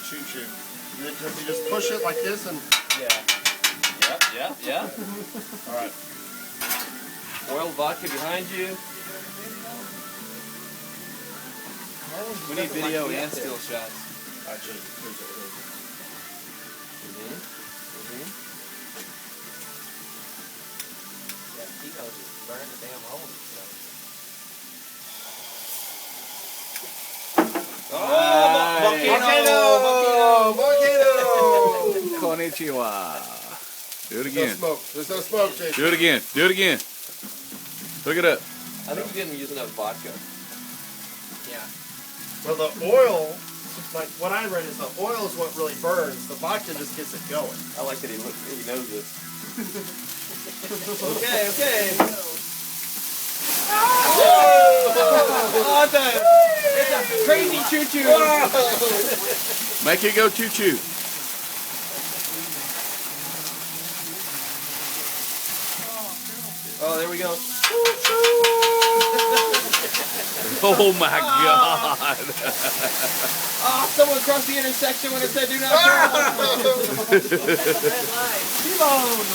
choo-choo. Because you just push it like this and... Yeah. Alright. Oil vodka behind you. We need video and still shots. Actually, Burn the damn hole. Volcano! Konnichiwa. Do it again. There's no smoke. There's no smoke, Jason. Do it again. Do it again. Look it up. I think you didn't use enough vodka. Yeah. Well, the oil, like what I read is the oil is what really burns. The vodka just gets it going. I like that he knows this. Okay. Oh, it's a crazy choo-choo. Make it go choo-choo. Oh, there we go. Oh my God. Oh, someone crossed the intersection when it said do not turn. T-bone.